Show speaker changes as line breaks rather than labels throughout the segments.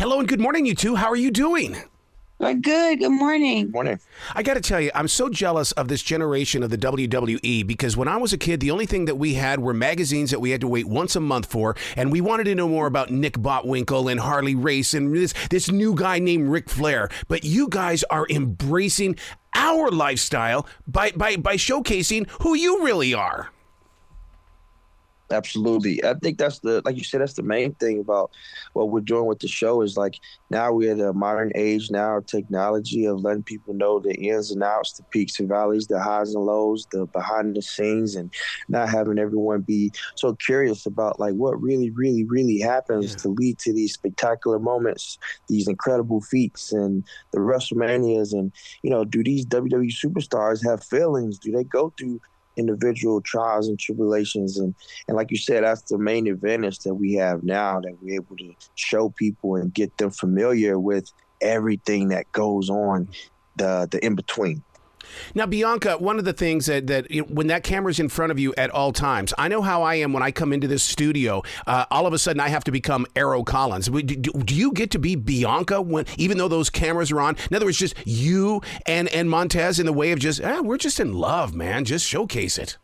Hello and good morning, you two. How are you doing?
We're good. Good morning.
Morning.
I got to tell you, I'm so jealous of this generation of the WWE because when I was a kid, the only thing that we had were magazines that we had to wait once a month for, and we wanted to know more about Nick Botwinkle and Harley Race and this new guy named Ric Flair. But you guys are embracing our lifestyle by showcasing who you really are.
Absolutely. I think like you said, that's the main thing about what we're doing with the show is like now we're at a modern age now, technology of letting people know the ins and outs, the peaks and valleys, the highs and lows, the behind the scenes, and not having everyone be so curious about like what really, really, really happens to lead to these spectacular moments, these incredible feats and the WrestleManias. And, do these WWE superstars have feelings? Do they go through individual trials and tribulations? And like you said, that's the main advantage that we have now, that we're able to show people and get them familiar with everything that goes on, the in-between.
Now, Bianca, one of the things that when that camera's in front of you at all times, I know how I am when I come into this studio. All of a sudden, I have to become Arrow Collins. Do you get to be Bianca even though those cameras are on? In other words, just you and Montez in the way of just, we're just in love, man. Just showcase it.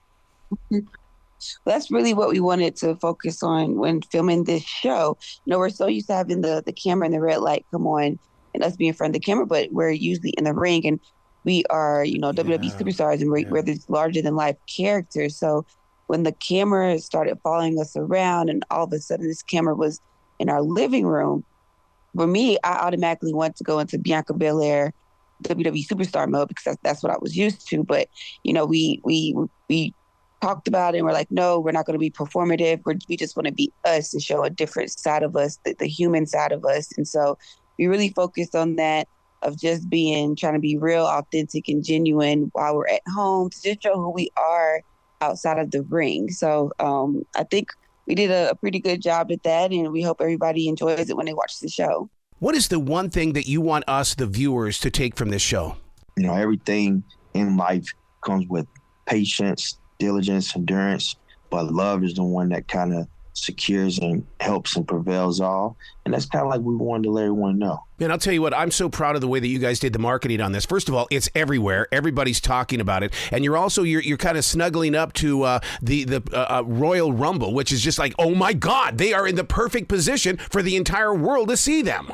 That's really what we wanted to focus on when filming this show. We're so used to having the camera and the red light come on and us being in front of the camera, but we're usually in the ring and we are, WWE superstars, and we're these larger-than-life characters. So when the camera started following us around and all of a sudden this camera was in our living room, for me, I automatically went to go into Bianca Belair WWE superstar mode because that's what I was used to. But, we talked about it and we're like, no, we're not going to be performative. We just want to be us and show a different side of us, the human side of us. And so we really focused on that, of just trying to be real, authentic, and genuine while we're at home to just show who we are outside of the ring. So I think we did a pretty good job at that, and we hope everybody enjoys it when they watch the show.
What is the one thing that you want us, the viewers, to take from this show?
Everything in life comes with patience, diligence, endurance, but love is the one that kind of secures and helps and prevails all. And that's kind of like we wanted to let everyone know.
Man, I'll tell you what, I'm so proud of the way that you guys did the marketing on this. First of all, it's everywhere. Everybody's talking about it. And you're kind of snuggling up to the Royal Rumble, which is just like, oh my God, they are in the perfect position for the entire world to see them.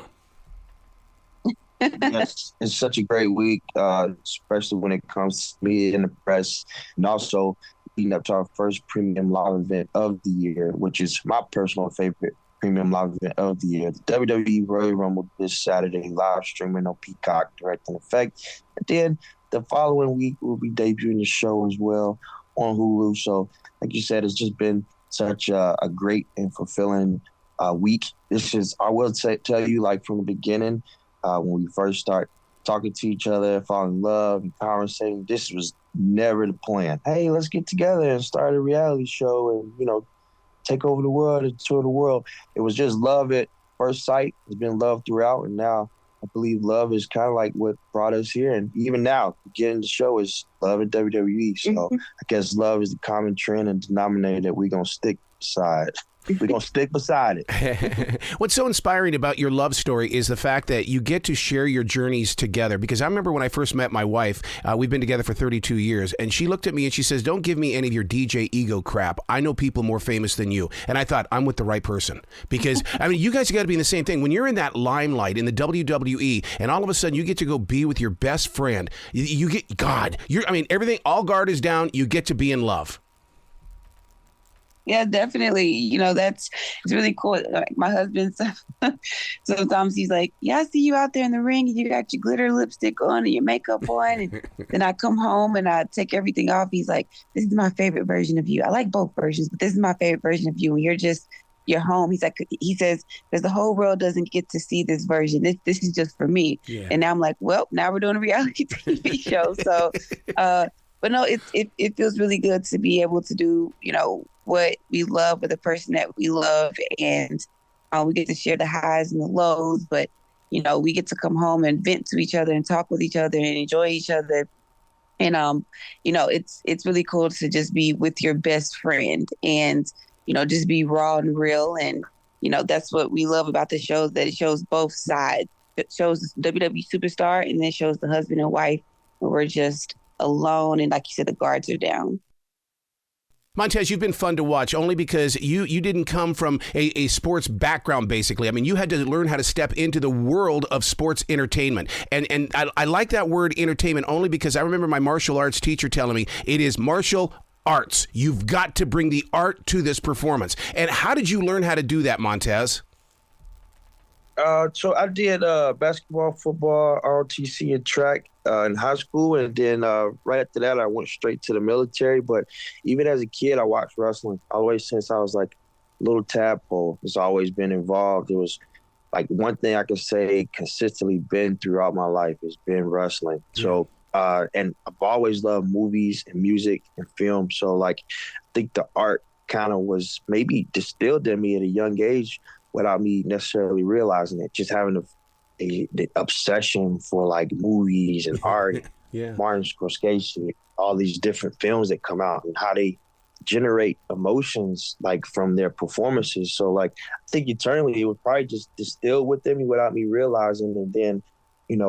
Yes, it's such a great week, especially when it comes to media and the press, and also leading up to our first premium live event of the year, which is my personal favorite premium live event of the year, the WWE Royal Rumble this Saturday, live streaming on Peacock, direct in effect. And then the following week, we'll be debuting the show as well on Hulu. So, like you said, it's just been such a great and fulfilling week. I will tell you, like from the beginning, when we first start talking to each other, falling in love and conversating, this was never the plan. Hey, let's get together and start a reality show and, take over the world and tour the world. It was just love at first sight. It's been love throughout. And now I believe love is kind of like what brought us here. And even now, getting the show is love at WWE. So I guess love is the common trend and denominator that we're going to stick beside. We're going to stick beside it.
What's so inspiring about your love story is the fact that you get to share your journeys together. Because I remember when I first met my wife, we've been together for 32 years, and she looked at me and she says, don't give me any of your DJ ego crap. I know people more famous than you. And I thought, I'm with the right person. Because, you guys got to be in the same thing. When you're in that limelight in the WWE, and all of a sudden you get to go be with your best friend, you get God. Everything, all guard is down. You get to be in love.
Yeah, definitely. It's really cool. Like my husband, sometimes he's like, yeah, I see you out there in the ring and you got your glitter lipstick on and your makeup on. And then I come home and I take everything off. He's like, this is my favorite version of you. I like both versions, but this is my favorite version of you. And you're home. He says, because the whole world doesn't get to see this version. This is just for me. Yeah. And now I'm like, well, now we're doing a reality TV show. So, but no, it feels really good to be able to do, what we love with the person that we love, and we get to share the highs and the lows, but we get to come home and vent to each other and talk with each other and enjoy each other. And it's really cool to just be with your best friend and just be raw and real and that's what we love about the show, that it shows both sides. It shows WWE superstar, and then it shows the husband and wife where we're just alone, and like you said, the guards are down.
Montez, you've been fun to watch only because you didn't come from a sports background, basically. I mean, you had to learn how to step into the world of sports entertainment. And I like that word entertainment only because I remember my martial arts teacher telling me it is martial arts. You've got to bring the art to this performance. And how did you learn how to do that, Montez?
So I did basketball, football, ROTC, and track in high school, and then right after that, I went straight to the military. But even as a kid, I watched wrestling always since I was like a little tadpole. It's always been involved. It was like one thing I could say consistently been throughout my life has been wrestling. So and I've always loved movies and music and film. So like I think the art kind of was maybe distilled in me at a young age without me necessarily realizing it, just having the obsession for like movies and art, Martin Scorsese, all these different films that come out and how they generate emotions like from their performances. So like, I think eternally it was probably just distilled within me without me realizing. And then,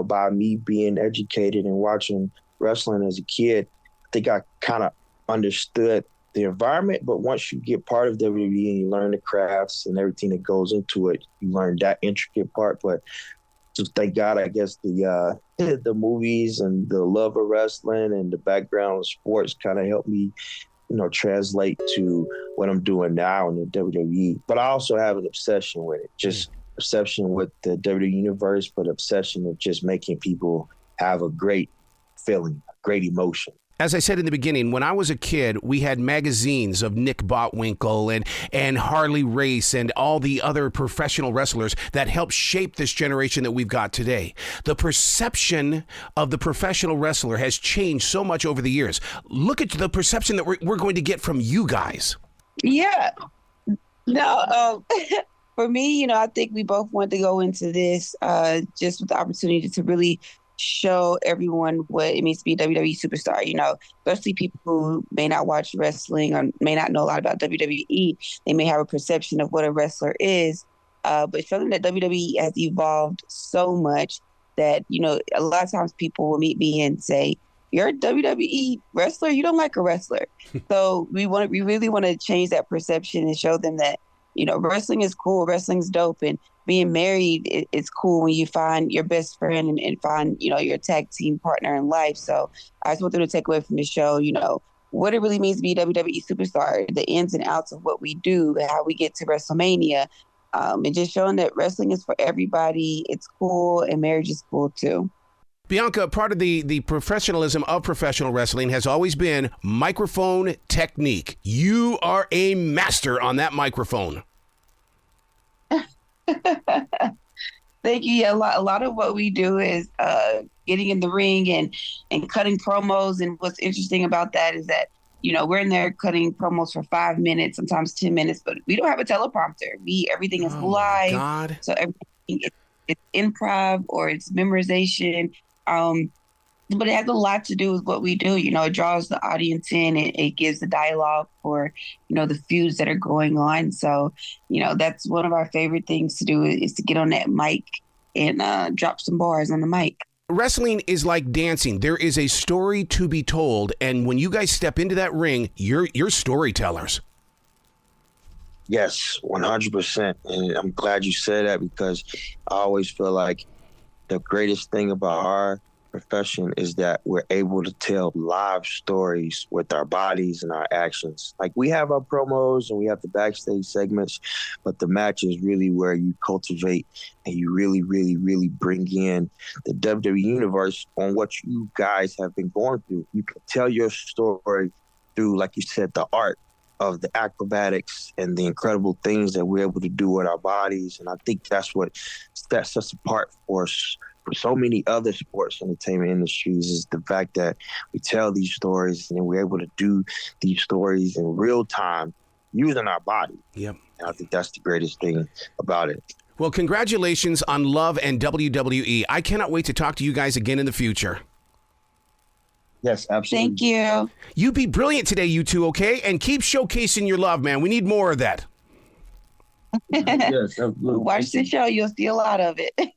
by me being educated and watching wrestling as a kid, I think I kind of understood the environment, but once you get part of WWE and you learn the crafts and everything that goes into it, you learn that intricate part. But just thank God, I guess the movies and the love of wrestling and the background of sports kind of helped me, translate to what I'm doing now in the WWE. But I also have an obsession with it, just obsession with the WWE universe, but obsession of just making people have a great feeling, a great emotion.
As I said in the beginning, when I was a kid, we had magazines of Nick Botwinkle and Harley Race and all the other professional wrestlers that helped shape this generation that we've got today. The perception of the professional wrestler has changed so much over the years. Look at the perception that we're going to get from you guys.
Yeah. No, for me, I think we both want to go into this just with the opportunity to really show everyone what it means to be a WWE superstar, especially people who may not watch wrestling or may not know a lot about WWE. They may have a perception of what a wrestler is, but show them that WWE has evolved so much that, a lot of times people will meet me and say, "You're a WWE wrestler? You don't like a wrestler." So we really want to change that perception and show them that, wrestling is cool, wrestling's dope, and being married is cool when you find your best friend and find, your tag team partner in life. So I just want them to take away from the show, what it really means to be a WWE superstar, the ins and outs of what we do, how we get to WrestleMania, and just showing that wrestling is for everybody. It's cool, and marriage is cool too.
Bianca, part of the professionalism of professional wrestling has always been microphone technique. You are a master on that microphone.
Thank you. Yeah, a lot of what we do is getting in the ring and cutting promos. And what's interesting about that is that, we're in there cutting promos for 5 minutes, sometimes 10 minutes, but we don't have a teleprompter. Everything is live.
God.
So everything it's improv or it's memorization. But it has a lot to do with what we do. It draws the audience in. It gives the dialogue for, the feuds that are going on. So, that's one of our favorite things to do is to get on that mic and drop some bars on the mic.
Wrestling is like dancing. There is a story to be told. And when you guys step into that ring, you're storytellers.
Yes, 100%. And I'm glad you said that because I always feel like the greatest thing about our profession is that we're able to tell live stories with our bodies and our actions. Like we have our promos and we have the backstage segments, but the match is really where you cultivate and you really, really, really bring in the WWE universe on what you guys have been going through. You can tell your story through, like you said, the art of the acrobatics and the incredible things that we're able to do with our bodies. And I think that's what sets us apart for so many other sports entertainment industries is the fact that we tell these stories and then we're able to do these stories in real time using our body.
Yep.
And I think that's the greatest thing about it.
Well, congratulations on Love and WWE. I cannot wait to talk to you guys again in the future.
Yes, absolutely.
Thank you.
You be brilliant today, you two, okay? And keep showcasing your love, man. We need more of that.
Yes, absolutely.
Watch the show, you'll see a lot of it.